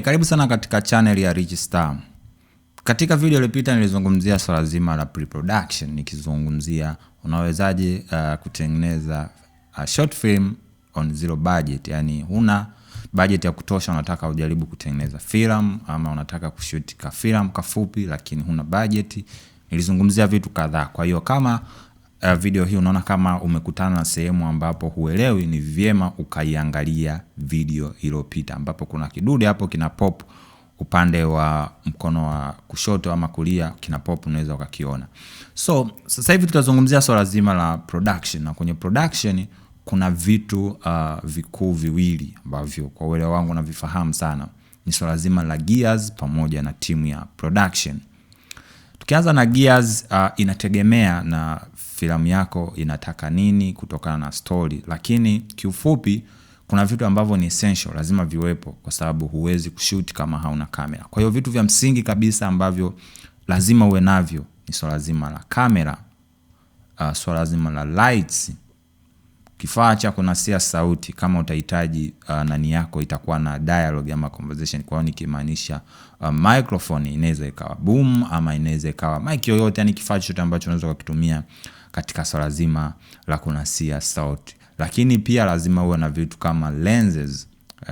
Karibu sana katika channel ya Richstar. Katika video iliyopita nilizungumzia swala zima la pre-production, nikizungumzia unawezaje kutengeneza short film on zero budget, yani huna budget ya kutosha, unataka ujaribu kutengeneza film ama unataka kushoot ka film kafupi lakini huna budget. Nilizungumzia vitu kadhaa. Kwa hiyo kama video hii unaona kama umekutana na sehemu ambapo huelewi, ni vyema ukaiangalia video iliyopita ambapo kuna kidude hapo kina pop upande wa mkono wa kushoto ama kulia, kina pop, unaweza ukakiona. So sasa hivi tutazungumzia swala zima la production, na kwenye production kuna vitu vikuu viwili ambavyo kwa uelewa wangu navifahamu sana. Ni swala zima la gears pamoja na timu ya production. Tukianza na gears, inategemea na filamu yako inataka nini kutokana na story, lakini kiufupi kuna vitu ambavyo ni essential, lazima viwepo kwa sababu huwezi kushoot kama hauna kamera. Kwa hiyo vitu vya msingi kabisa ambavyo lazima uwe navyo ni swala zima la kamera, swala zima la lights, kifaa cha kunasia sauti kama utahitaji nani yako itakuwa na dialogue ama conversation. Kwa hiyo nikimaanisha microphone, inaweza ikawa boom ama inaweza ikawa mic yoyote, yani kifaa chochote ambacho unaweza kukitumia katika swala zima la kunasia sauti. Lakini pia lazima uwe na vitu kama lenses.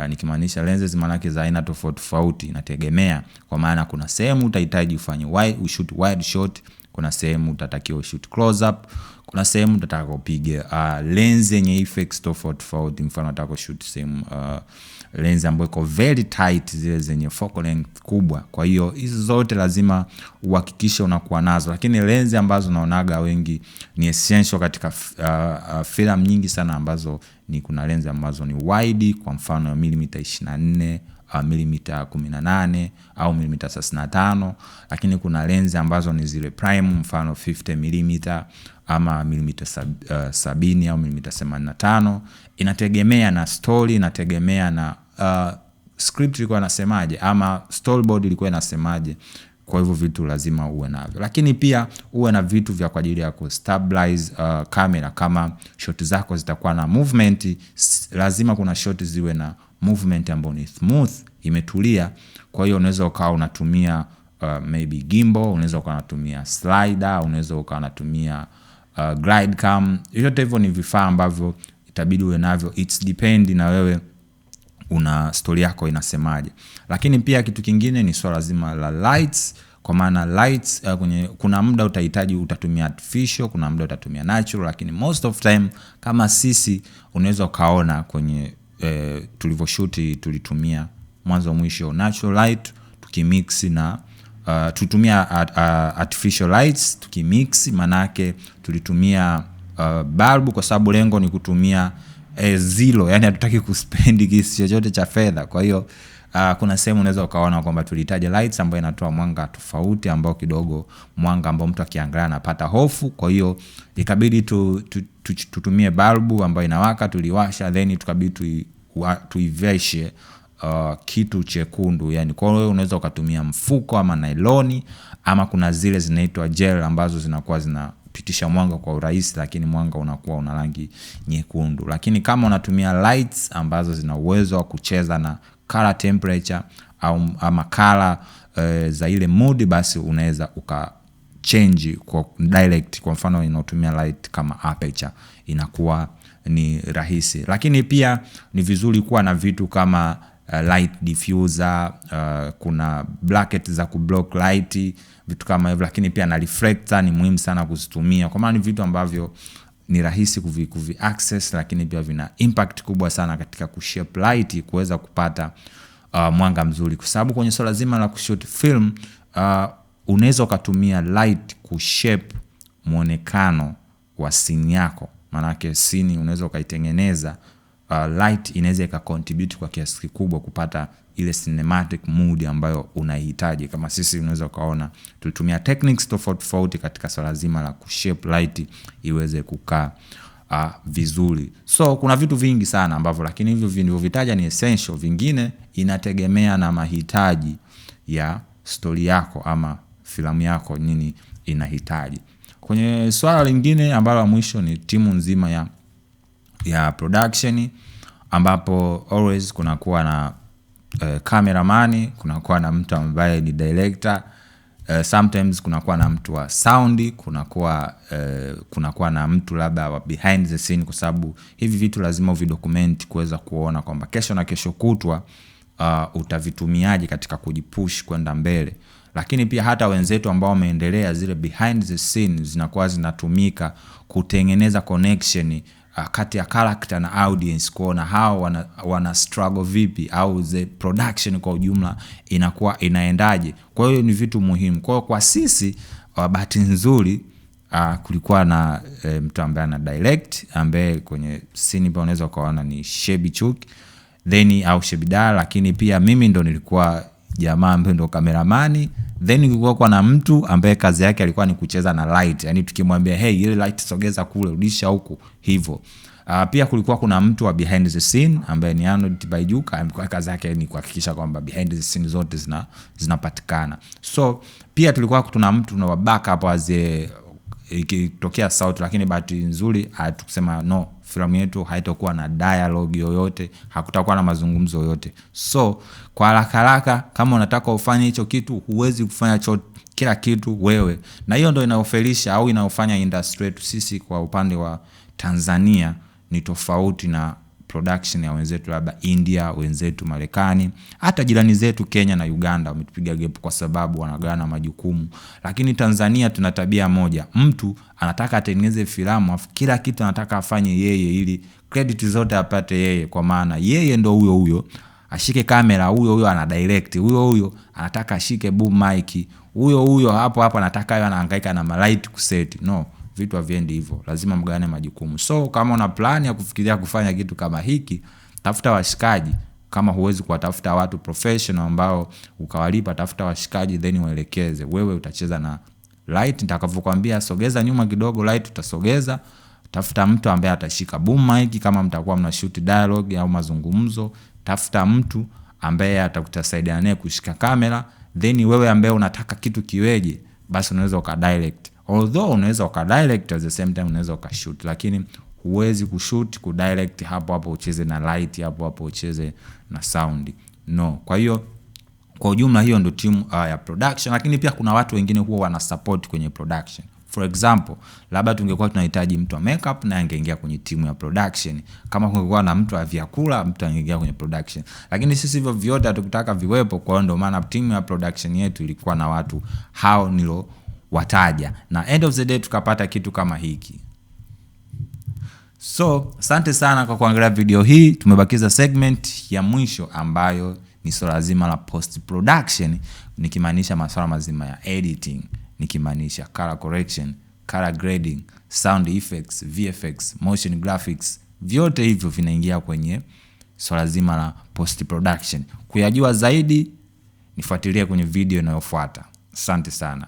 Nikimaanisha lenses maana yake za aina tofauti tofauti, inategemea. Kwa maana kuna sehemu utahitaji ufanye wide, ushoot wide shot, kuna sehemu utatakiwa shoot close up, kuna sehemu utataka upige lens yenye effects tofauti tofauti. Mfano unataka shoot sehemu lens ambayo iko very tight, zile zenye focal length kubwa. Kwa hiyo hizo zote lazima uhakikishe unakuwa nazo. Lakini lens ambazo naonaga wengi ni essential katika film nyingi sana ambazo ni, kuna lens ambazo ni wide, kwa mfano ya milimita 24, milimita 18 au milimita 35, lakini kuna lens ambazo ni zile prime, mfano 50 milimita ama milimita 70 au milimita 85. Inategemea na story, inategemea na script ilikuwa inasemaje ama storyboard ilikuwa inasemaje. Kwa hivyo vitu lazima uwe navyo. Lakini pia uwe na vitu vya kwa ajili ya kustabilize camera. Kama shot zako zitakuwa na movement, lazima kuna shot ziwe na movement ambayo ni smooth, imetulia. Kwa hiyo unaweza ukawa unatumia maybe gimbal, unaweza ukawa unatumia slider, unaweza ukawa unatumia glide cam. Yote hivyo ni vifaa ambavyo itabidi uwe navyo. It's depend na wewe una story yako inasemaje. Lakini pia kitu kingine ni swala zima la lights. Kwa maana lights kuna muda utahitaji utatumia artificial, kuna muda utatumia natural, lakini most of time kama sisi unaweza ukaona kwenye tulivyoshoot tulitumia mwanzo mwisho natural light tukimix na tutumia artificial lights tukimix. Manake tulitumia bulb kwa sababu lengo ni kutumia zero, yani hatutaki kuspendi kiasi chochote cha fedha. Kwa hiyo kuna sehemu unaweza ukaona kwamba tulihitaji lights ambayo inatoa mwanga tofauti, ambao kidogo mwanga ambao mtu akiangalia anapata hofu. Kwa hiyo ikabidi tutumie bulb ambayo inawaka, tuliwasha, then tukabidi tuiveshe kitu chekundu. Yani kwa hiyo unaweza ukatumia mfuko ama nailoni, ama kuna zile zinaitwa gel ambazo zinakuwa zinapitisha mwanga kwa urahisi, lakini mwanga unakuwa una rangi nyekundu. Lakini kama unatumia lights ambazo zina uwezo wa kucheza na color temperature ama color za ile mood, basi unaweza change kwa direct. Kwa mfano inatumia light kama aperture, inakuwa ni rahisi. Lakini pia ni vizuri kuwa na vitu kama light diffuser, kuna bracket za kublock light, vitu kama hivyo. Lakini pia na reflector ni muhimu sana kuzitumia, kwa maana ni vitu ambavyo ni rahisi kuvi access, lakini pia vina impact kubwa sana katika kushape light kuweza kupata mwanga mzuri. Kwa sababu kwenye swala zima la kushoot film unaweza ukatumia light kushape muonekano wa scene yako. Maana yake scene unaweza ukaitengeneza, light inaweza ikacontribute kwa kiasi kikubwa kupata ile cinematic mood ambayo unahitaji. Kama sisi unaweza kaona tulitumia techniques tofauti tofauti katika swala zima la kushape light iweze kukaa vizuri. So kuna vitu vingi sana ambavyo, lakini hivyo nilivyovitaja ni essential. Vingine inategemea na mahitaji ya story yako ama filamu yako nini inahitaji. Kwenye swala lingine ambalo mwisho ni timu nzima ya production, ambapo always kunakuwa na cameraman, kunakuwa na mtu ambaye ni director, sometimes kunakuwa na mtu wa sound, kunakuwa na mtu labda wa behind the scene, kwa sababu hivi vitu lazima uvidocument kuweza kuona kwamba kesho na kesho kutwa utavitumiaje katika kujipush kwenda mbele. Lakini pia hata wenzetu ambao wameendelea, zile behind the scene zinakuwa zinatumika kutengeneza connection kati ya character na audience, kuona hao wana struggle vipi, au the production kwa ujumla inakuwa inaendaje. Kwa hiyo ni vitu muhimu. Kwa sisi bahati nzuri kulikuwa na mtu ambaye ana direct, ambaye kwenye scene pia unaweza kuona ni Shebi Chuk au Shebida, lakini pia mimi ndo nilikuwa jamaa ambaye ndo kameramani. Kulikuwa kwa na mtu ambaye kazi yake alikuwa ni kucheza na light, yani tukimwambia hey, ile light sogeza kule, rudisha huko hivyo. Pia kulikuwa kuna mtu wa behind the scene ambaye ni Arnold Baijuka, ambaye kazi yake ni kuhakikisha kwamba behind the scene zote zinapatikana. So pia tulikuwa tuna mtu na backup wazee ikitokea sauti, lakini bahati nzuri tukisema no, filamu yetu haitakuwa na dialogue yoyote, hakutakuwa na mazungumzo yoyote. So kwa haraka kama unataka ufanye hicho kitu, huwezi kufanya kila kitu wewe, na hiyo ndio inaofelisha au inaofanya industry yetu sisi kwa upande wa Tanzania ni tofauti na production ya wenzetu labda India, wenzetu Marekani, hata jirani zetu Kenya na Uganda wametupiga gap kwa sababu wanagawana majukumu. Lakini Tanzania tuna tabia moja, mtu anataka atengeneze filamu, kila kitu anataka afanye yeye ili credit zote apate yeye, kwa maana yeye ndo huyo ashike kamera, huyo ana direct, huyo anataka ashike boom mic, huyo hapo anataka yeye anahangaika na malight kuset. No, vitu haviendi hivyo, lazima mgawane majukumu. So kama una plan ya kufikiria kufanya kitu kama hiki, tafuta washikaji. Kama huwezi kuwatafuta watu professional ambao ukawalipa, tafuta washikaji then waelekeze. Wewe utacheza na light, nitakavyokuambia sogeza nyuma kidogo light utasogeza. Tafuta mtu ambaye atashika boom mic kama mtakuwa mna shoot dialogue au mazungumzo. Tafuta mtu ambaye atakutasaidia naye kushika kamera. Then wewe ambaye unataka kitu kiweje, basi unaweza ukadirect. Although unaweza ukadirect at the same time unaweza ukashoot, lakini huwezi kushoot kudirect hapo ucheze na light, hapo ucheze na sound. No. Kwa hiyo kwa ujumla hiyo ndio timu ya production, lakini pia kuna watu wengine huwa wana support kwenye production. For example, labda tungekuwa tunahitaji mtu wa makeup na angeingia kwenye timu ya production. Kama kungekuwa na mtu wa vyakula, mtu angeingia kwenye production. Lakini sisi hivyo vyote hatukutaka viwepo, kwa ndio maana timu ya production yetu ilikuwa na watu hao nilo wataja, na end of the day tukapata kitu kama hiki. So asante sana kwa kuangalia video hii. Tumebakiza segment ya mwisho ambayo ni swala zima la post production, nikimaanisha masuala mazima ya editing, nikimaanisha color correction, color grading, sound effects, VFX, motion graphics. Vyote hivyo vinaingia kwenye swala zima la post production. Kuyajua zaidi nifuatilie kwenye video inayofuata. Asante sana.